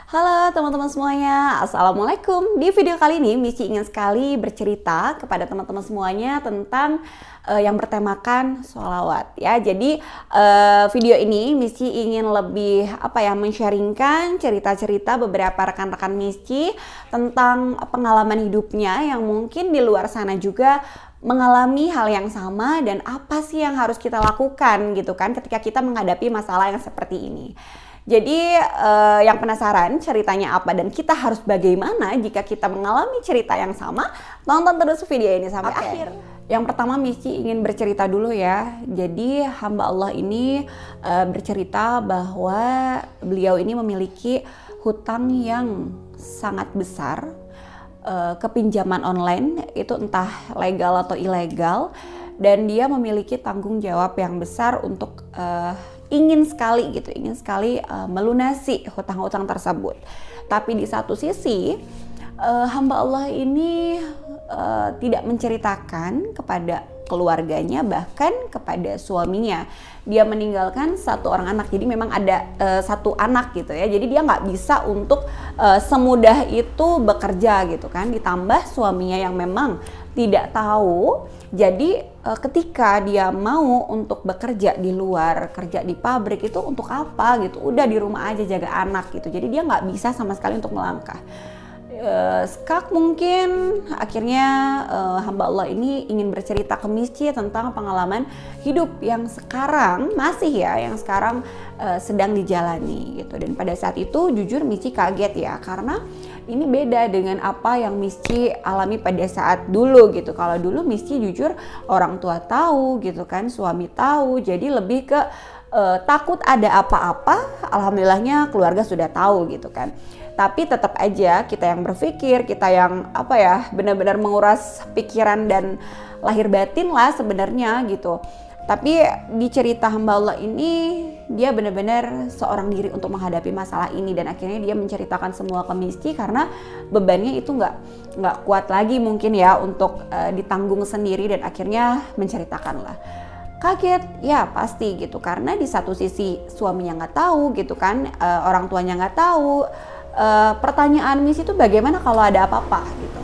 Halo teman-teman semuanya, Assalamualaikum. Di video kali ini Michi ingin sekali bercerita kepada teman-teman semuanya tentang yang bertemakan sholawat ya. Jadi video ini Michi ingin lebih men-sharingkan cerita-cerita beberapa rekan-rekan Michi tentang pengalaman hidupnya yang mungkin di luar sana juga mengalami hal yang sama dan apa sih yang harus kita lakukan gitu kan ketika kita menghadapi masalah yang seperti ini. Jadi yang penasaran ceritanya apa dan kita harus bagaimana jika kita mengalami cerita yang sama, tonton terus video ini sampai akhir. Yang pertama Michi ingin bercerita dulu ya. Jadi hamba Allah ini bercerita bahwa beliau ini memiliki hutang yang sangat besar ke pinjaman online, itu entah legal atau ilegal, dan dia memiliki tanggung jawab yang besar untuk ingin sekali melunasi hutang-hutang tersebut. Tapi di satu sisi hamba Allah ini tidak menceritakan kepada keluarganya, bahkan kepada suaminya. Dia meninggalkan satu orang anak, jadi memang ada satu anak gitu ya. Jadi dia nggak bisa untuk semudah itu bekerja gitu kan. Ditambah suaminya yang memang tidak tahu. Jadi ketika dia mau untuk bekerja di luar, kerja di pabrik itu untuk apa gitu? Udah di rumah aja jaga anak gitu. Jadi dia nggak bisa sama sekali untuk melangkah. Skak mungkin akhirnya hamba Allah ini ingin bercerita ke Michi tentang pengalaman hidup yang sekarang sedang dijalani gitu. Dan pada saat itu jujur Michi kaget ya, karena ini beda dengan apa yang Michi alami pada saat dulu gitu. Kalau dulu Michi jujur orang tua tahu gitu kan, suami tahu, jadi lebih ke takut ada apa-apa, alhamdulillahnya keluarga sudah tahu gitu kan. Tapi tetap aja kita yang berpikir, kita yang benar-benar menguras pikiran dan lahir batin lah sebenarnya gitu. Tapi di cerita hamba Allah ini dia benar-benar seorang diri untuk menghadapi masalah ini, dan akhirnya dia menceritakan semua ke Michi karena bebannya itu nggak kuat lagi mungkin ya untuk ditanggung sendiri, dan akhirnya menceritakan lah. Kaget ya pasti gitu, karena di satu sisi suaminya nggak tahu gitu kan, orang tuanya nggak tahu. Pertanyaan Michi itu bagaimana kalau ada apa-apa gitu.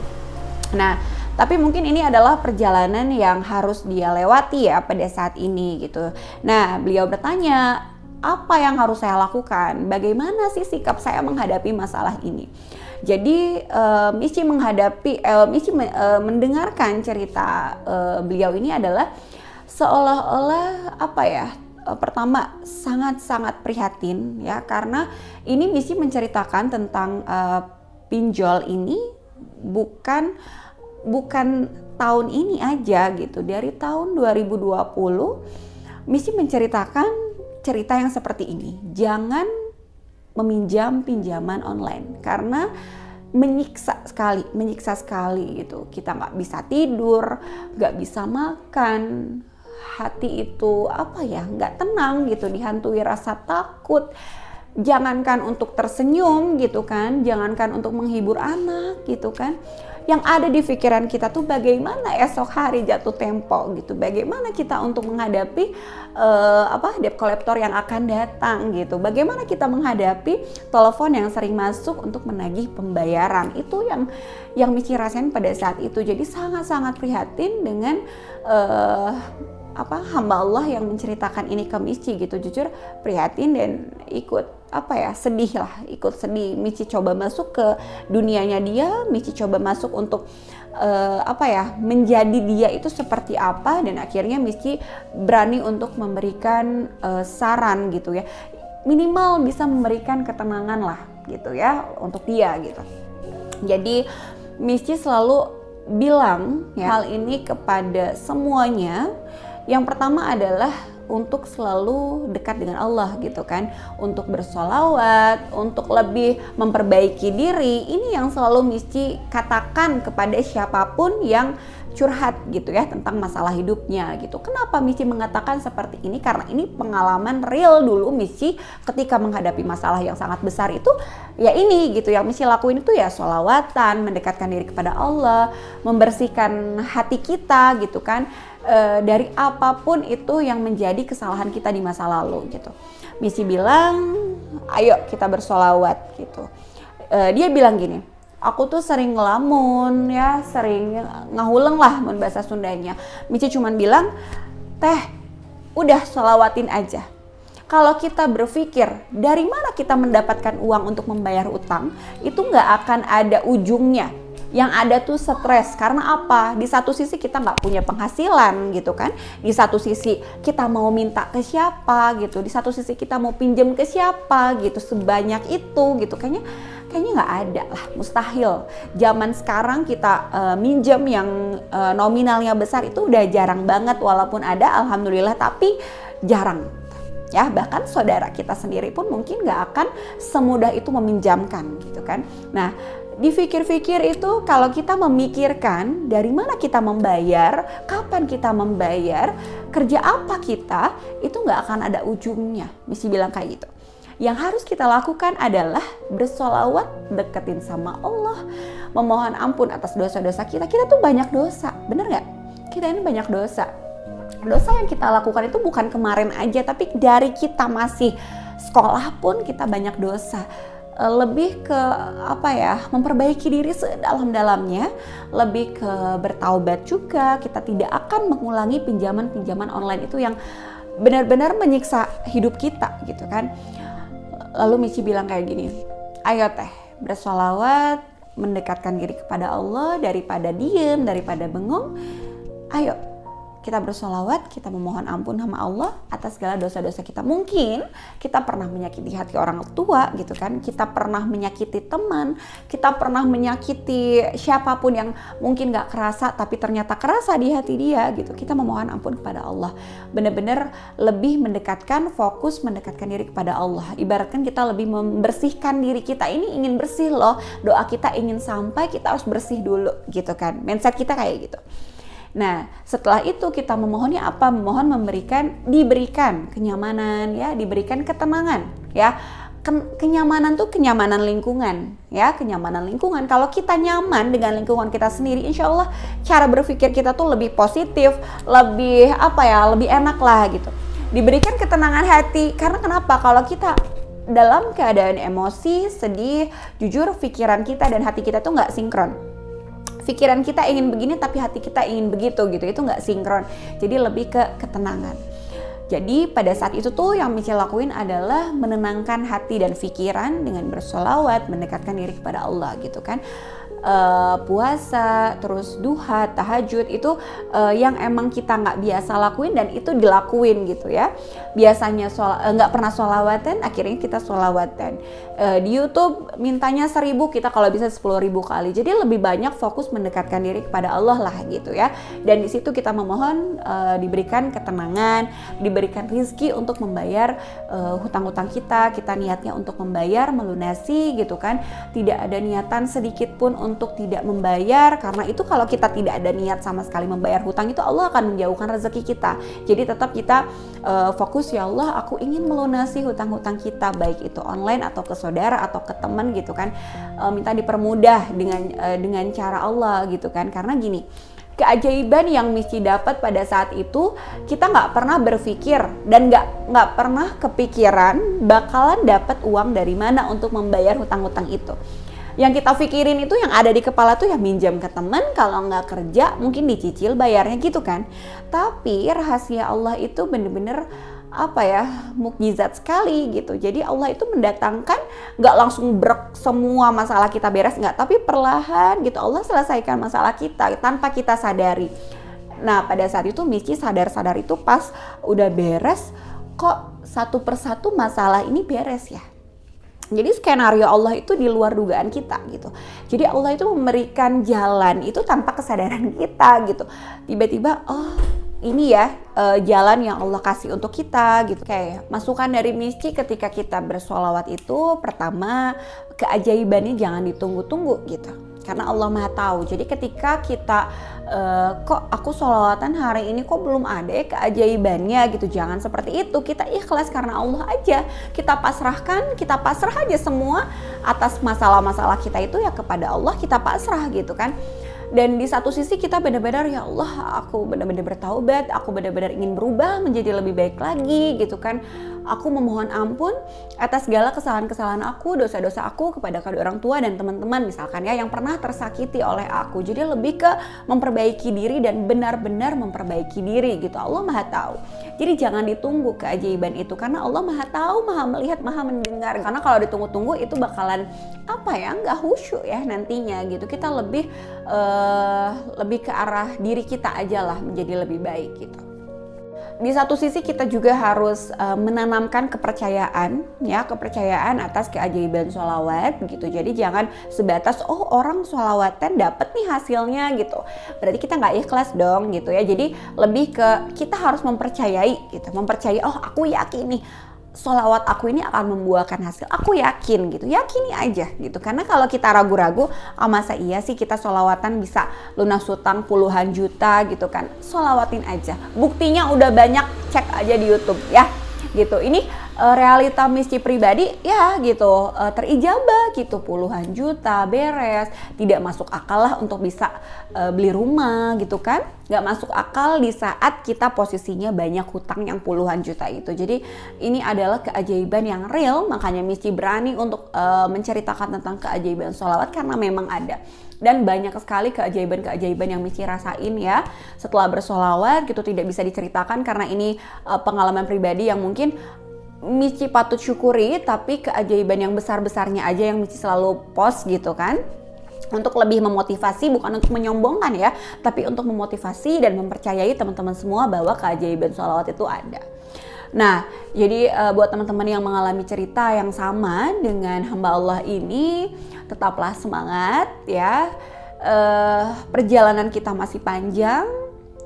Nah, tapi mungkin ini adalah perjalanan yang harus dia lewati ya pada saat ini gitu. Nah, beliau bertanya, apa yang harus saya lakukan? Bagaimana sih sikap saya menghadapi masalah ini? Jadi Michi mendengarkan cerita beliau ini adalah seolah-olah pertama sangat-sangat prihatin ya, karena ini Michi menceritakan tentang pinjol ini bukan tahun ini aja gitu. Dari tahun 2020 Michi menceritakan cerita yang seperti ini. Jangan meminjam pinjaman online karena menyiksa sekali gitu. Kita nggak bisa tidur, nggak bisa makan, hati itu nggak tenang gitu, dihantui rasa takut. Jangankan untuk tersenyum gitu kan, jangankan untuk menghibur anak gitu kan, yang ada di pikiran kita tuh bagaimana esok hari jatuh tempo gitu, bagaimana kita untuk menghadapi debt collector yang akan datang gitu, bagaimana kita menghadapi telepon yang sering masuk untuk menagih pembayaran. Itu yang Michi rasain pada saat itu. Jadi sangat-sangat prihatin dengan hamba Allah yang menceritakan ini ke Michi gitu. Jujur prihatin dan ikut ikut sedih. Michi coba masuk ke dunianya dia, Michi coba masuk untuk menjadi dia itu seperti apa, dan akhirnya Michi berani untuk memberikan saran gitu ya, minimal bisa memberikan ketenangan lah gitu ya untuk dia gitu. Jadi Michi selalu bilang hal ini kepada semuanya. Yang pertama adalah untuk selalu dekat dengan Allah gitu kan, untuk bersolawat, untuk lebih memperbaiki diri. Ini yang selalu Michi katakan kepada siapapun yang curhat gitu ya tentang masalah hidupnya gitu. Kenapa Michi mengatakan seperti ini? Karena ini pengalaman real dulu Michi ketika menghadapi masalah yang sangat besar itu. Ya ini gitu yang Michi lakuin itu ya sholawatan, mendekatkan diri kepada Allah, membersihkan hati kita gitu kan, dari apapun itu yang menjadi kesalahan kita di masa lalu gitu. Michi bilang, ayo kita bersolawat gitu. Dia bilang gini, aku tuh sering ngelamun ya, sering ngahuleng lah mun bahasa Sundanya. Mici cuman bilang, teh udah sholawatin aja. Kalau kita berpikir dari mana kita mendapatkan uang untuk membayar utang, itu nggak akan ada ujungnya. Yang ada tuh stres, karena apa? Di satu sisi kita nggak punya penghasilan gitu kan, di satu sisi kita mau minta ke siapa gitu, di satu sisi kita mau pinjem ke siapa gitu, sebanyak itu gitu, kayaknya nggak ada lah, mustahil. Zaman sekarang kita minjem yang nominalnya besar itu udah jarang banget, walaupun ada alhamdulillah tapi jarang. Ya, bahkan saudara kita sendiri pun mungkin nggak akan semudah itu meminjamkan gitu kan. Nah, dipikir-pikir itu kalau kita memikirkan dari mana kita membayar, kapan kita membayar, kerja apa kita, itu nggak akan ada ujungnya. Misi bilang kayak gitu. Yang harus kita lakukan adalah bersolawat, deketin sama Allah, memohon ampun atas dosa-dosa kita. Kita tuh banyak dosa, bener nggak? Kita ini banyak dosa. Dosa yang kita lakukan itu bukan kemarin aja, tapi dari kita masih sekolah pun kita banyak dosa. Lebih ke apa ya, memperbaiki diri sedalam-dalamnya, lebih ke bertaubat juga. Kita tidak akan mengulangi pinjaman-pinjaman online itu yang benar-benar menyiksa hidup kita gitu kan. Lalu Michi bilang kayak gini, ayo teh bersolawat, mendekatkan diri kepada Allah daripada diem, daripada bengong. Ayo kita bersolawat, kita memohon ampun sama Allah atas segala dosa-dosa kita. Mungkin kita pernah menyakiti hati orang tua gitu kan, kita pernah menyakiti teman, kita pernah menyakiti siapapun yang mungkin gak kerasa tapi ternyata kerasa di hati dia gitu. Kita memohon ampun kepada Allah, benar-benar lebih mendekatkan, fokus mendekatkan diri kepada Allah. Ibaratkan kita lebih membersihkan diri kita, ini ingin bersih loh, doa kita ingin sampai, kita harus bersih dulu gitu kan, mindset kita kayak gitu. Nah, setelah itu kita memohonnya apa? Memohon diberikan kenyamanan ya, diberikan ketenangan ya. Kenyamanan tuh kenyamanan lingkungan ya, kenyamanan lingkungan. Kalau kita nyaman dengan lingkungan kita sendiri, insya Allah cara berpikir kita tuh lebih positif, lebih lebih enak lah gitu. Diberikan ketenangan hati, karena kenapa? Kalau kita dalam keadaan emosi, sedih, jujur pikiran kita dan hati kita tuh nggak sinkron. Pikiran kita ingin begini tapi hati kita ingin begitu gitu, itu nggak sinkron. Jadi lebih ke ketenangan. Jadi pada saat itu tuh yang Michi lakuin adalah menenangkan hati dan pikiran dengan bersolawat, mendekatkan diri kepada Allah gitu kan. Puasa, terus duha, tahajud itu yang emang kita nggak biasa lakuin dan itu dilakuin gitu ya. Biasanya nggak pernah sholawatan, akhirnya kita sholawatan. Di YouTube mintanya 1000, kita kalau bisa 10.000 kali. Jadi lebih banyak fokus mendekatkan diri kepada Allah lah gitu ya. Dan di situ kita memohon diberikan ketenangan, diberikan rizki untuk membayar hutang-hutang kita. Kita niatnya untuk membayar, melunasi gitu kan. Tidak ada niatan sedikit pun untuk tidak membayar, karena itu kalau kita tidak ada niat sama sekali membayar hutang itu Allah akan menjauhkan rezeki kita. Jadi tetap kita fokus, ya Allah aku ingin melunasi hutang-hutang kita, baik itu online atau ke saudara atau ke teman gitu kan. Minta dipermudah dengan cara Allah gitu kan. Karena gini, keajaiban yang Michi dapat pada saat itu, kita nggak pernah berpikir dan nggak pernah kepikiran bakalan dapat uang dari mana untuk membayar hutang-hutang itu. Yang kita pikirin itu yang ada di kepala tuh ya minjam ke teman, kalau nggak kerja mungkin dicicil bayarnya gitu kan. Tapi rahasia Allah itu bener-bener mukjizat sekali gitu. Jadi Allah itu mendatangkan, nggak langsung brek semua masalah kita beres, nggak, tapi perlahan gitu Allah selesaikan masalah kita tanpa kita sadari. Nah pada saat itu Michi sadar itu pas udah beres, kok satu persatu masalah ini beres ya. Jadi skenario Allah itu di luar dugaan kita gitu. Jadi Allah itu memberikan jalan itu tanpa kesadaran kita gitu. Tiba-tiba ini ya jalan yang Allah kasih untuk kita gitu. Kayak masukan dari Michi ketika kita bersolawat itu, pertama keajaibannya jangan ditunggu-tunggu gitu. Karena Allah Maha tahu. Jadi ketika kita kok aku sholawatan hari ini kok belum ada ya keajaibannya gitu, jangan seperti itu. Kita ikhlas karena Allah aja. Kita pasrah aja semua atas masalah-masalah kita itu ya kepada Allah, kita pasrah gitu kan. Dan di satu sisi kita benar-benar, ya Allah, aku benar-benar bertaubat, aku benar-benar ingin berubah menjadi lebih baik lagi gitu kan. Aku memohon ampun atas segala kesalahan-kesalahan aku, dosa-dosa aku kepada kedua orang tua dan teman-teman misalkan ya yang pernah tersakiti oleh aku. Jadi lebih ke memperbaiki diri dan benar-benar memperbaiki diri gitu. Allah Maha tahu. Jadi jangan ditunggu keajaiban itu karena Allah Maha tahu, Maha melihat, Maha mendengar. Karena kalau ditunggu-tunggu itu bakalan apa ya, nggak khusyuk ya nantinya gitu. Kita lebih ke arah diri kita aja lah menjadi lebih baik gitu. Di satu sisi kita juga harus menanamkan kepercayaan atas keajaiban sholawat gitu. Jadi jangan sebatas orang sholawatan dapat nih hasilnya gitu, berarti kita nggak ikhlas dong gitu ya. Jadi lebih ke kita harus mempercayai gitu, aku yakin nih sholawat aku ini akan membuahkan hasil, aku yakin gitu, yakini aja gitu. Karena kalau kita ragu-ragu, masa iya sih kita sholawatan bisa lunas hutang puluhan juta gitu kan, sholawatin aja, buktinya udah banyak, cek aja di YouTube ya gitu. Ini realita Misci pribadi ya gitu, terijabah gitu, puluhan juta beres, tidak masuk akal lah untuk bisa beli rumah gitu kan, nggak masuk akal di saat kita posisinya banyak hutang yang puluhan juta itu. Jadi ini adalah keajaiban yang real, makanya Misci berani untuk menceritakan tentang keajaiban sholawat karena memang ada. Dan banyak sekali keajaiban-keajaiban yang Misci rasain ya setelah bersolawat gitu, tidak bisa diceritakan karena ini pengalaman pribadi yang mungkin Misci patut syukuri, tapi keajaiban yang besar-besarnya aja yang Misci selalu post gitu kan, untuk lebih memotivasi, bukan untuk menyombongkan ya, tapi untuk memotivasi dan mempercayai teman-teman semua bahwa keajaiban sholawat itu ada. Nah, jadi buat teman-teman yang mengalami cerita yang sama dengan hamba Allah ini, tetaplah semangat ya. Perjalanan kita masih panjang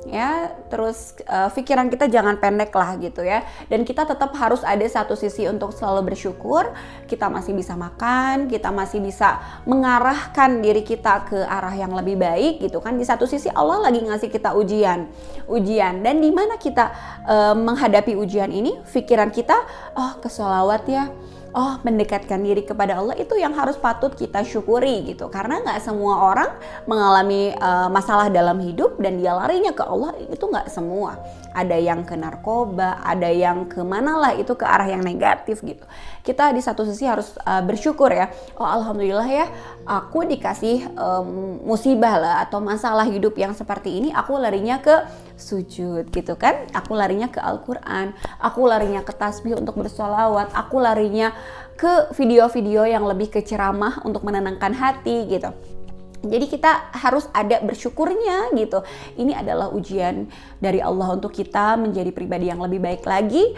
ya, terus pikiran kita jangan pendek lah gitu ya. Dan kita tetap harus ada satu sisi untuk selalu bersyukur. Kita masih bisa makan, kita masih bisa mengarahkan diri kita ke arah yang lebih baik gitu kan. Di satu sisi Allah lagi ngasih kita ujian. Dan di mana kita menghadapi ujian ini, pikiran kita ke sholawat ya, mendekatkan diri kepada Allah, itu yang harus patut kita syukuri gitu. Karena nggak semua orang mengalami masalah dalam hidup dan dia larinya ke Allah, itu nggak semua. Ada yang ke narkoba, ada yang ke mana lah, itu ke arah yang negatif gitu. Kita di satu sisi harus bersyukur ya, alhamdulillah ya, aku dikasih musibah lah atau masalah hidup yang seperti ini, aku larinya ke sujud gitu kan, aku larinya ke Al-Quran, aku larinya ke tasbih untuk bersolawat, aku larinya ke video-video yang lebih ke ceramah untuk menenangkan hati gitu. Jadi kita harus ada bersyukurnya gitu. Ini adalah ujian dari Allah untuk kita menjadi pribadi yang lebih baik lagi.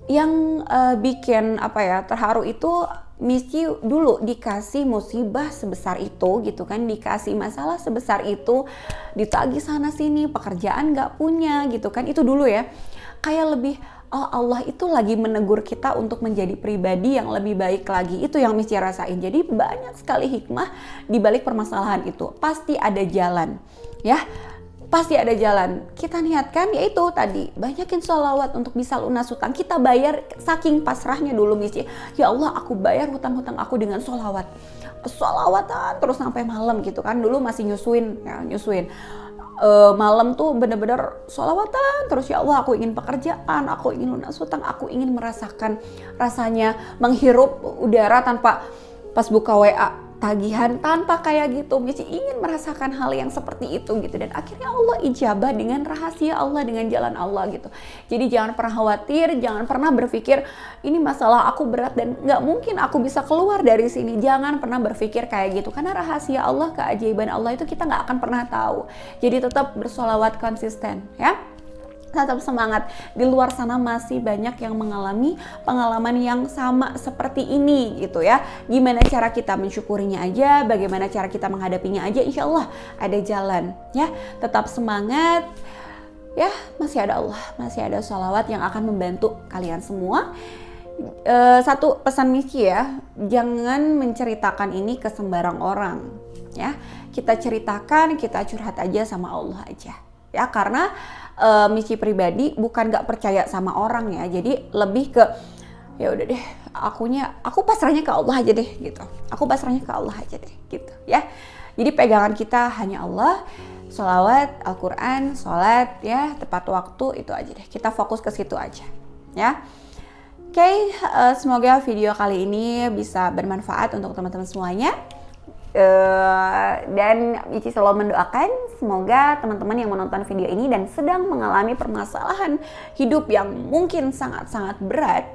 Yang bikin terharu itu Misci dulu dikasih musibah sebesar itu gitu kan, dikasih masalah sebesar itu, ditagih sana sini, pekerjaan gak punya gitu kan. Itu dulu ya, kayak lebih Allah itu lagi menegur kita untuk menjadi pribadi yang lebih baik lagi. Itu yang Misci rasain. Jadi banyak sekali hikmah di balik permasalahan itu. Pasti ada jalan ya, pasti ada jalan. Kita niatkan yaitu tadi, banyakin sholawat untuk bisa lunas hutang. Kita bayar, saking pasrahnya dulu Misci, ya Allah aku bayar hutang-hutang aku dengan sholawat, sholawatan terus sampai malam gitu kan. Dulu masih nyusuin malam tuh bener-bener sholawatan terus. Ya Allah, aku ingin pekerjaan, aku ingin lunas hutang, aku ingin merasakan rasanya menghirup udara tanpa, pas buka WA tagihan tanpa kayak gitu. Misci ingin merasakan hal yang seperti itu gitu. Dan akhirnya Allah ijabah dengan rahasia Allah, dengan jalan Allah gitu. Jadi jangan pernah khawatir, jangan pernah berpikir ini masalah aku berat dan nggak mungkin aku bisa keluar dari sini. Jangan pernah berpikir kayak gitu, karena rahasia Allah, keajaiban Allah itu kita nggak akan pernah tahu. Jadi tetap bersolawat konsisten ya. Tetap semangat. Di luar sana masih banyak yang mengalami pengalaman yang sama seperti ini gitu ya. Gimana cara kita mensyukurinya aja, bagaimana cara kita menghadapinya aja, insya Allah ada jalan ya. Tetap semangat ya, masih ada Allah, masih ada sholawat yang akan membantu kalian semua. Satu pesan Misci ya, jangan menceritakan ini ke sembarang orang ya. Kita ceritakan, kita curhat aja sama Allah aja ya. Karena Misci pribadi bukan gak percaya sama orang ya, jadi lebih ke ya udah deh, aku pasrahnya ke Allah aja deh gitu, aku pasrahnya ke Allah aja deh gitu ya. Jadi pegangan kita hanya Allah, sholawat, Al-Quran, sholat ya, tepat waktu, itu aja deh. Kita fokus ke situ aja ya. Oke, semoga video kali ini bisa bermanfaat untuk teman-teman semuanya. Dan Michi selalu mendoakan semoga teman-teman yang menonton video ini dan sedang mengalami permasalahan hidup yang mungkin sangat-sangat berat,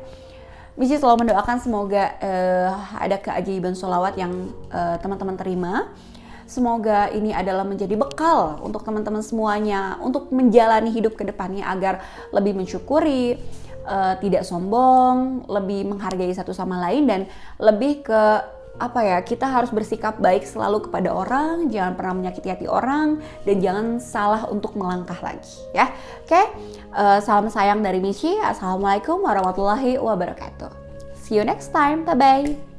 Michi selalu mendoakan semoga ada keajaiban sholawat yang teman-teman terima. Semoga ini adalah menjadi bekal untuk teman-teman semuanya untuk menjalani hidup ke depannya agar lebih mensyukuri, tidak sombong, lebih menghargai satu sama lain, dan lebih ke kita harus bersikap baik selalu kepada orang, jangan pernah menyakiti hati orang, dan jangan salah untuk melangkah lagi ya. Oke, salam sayang dari Michi. Assalamualaikum warahmatullahi wabarakatuh. See you next time, bye bye.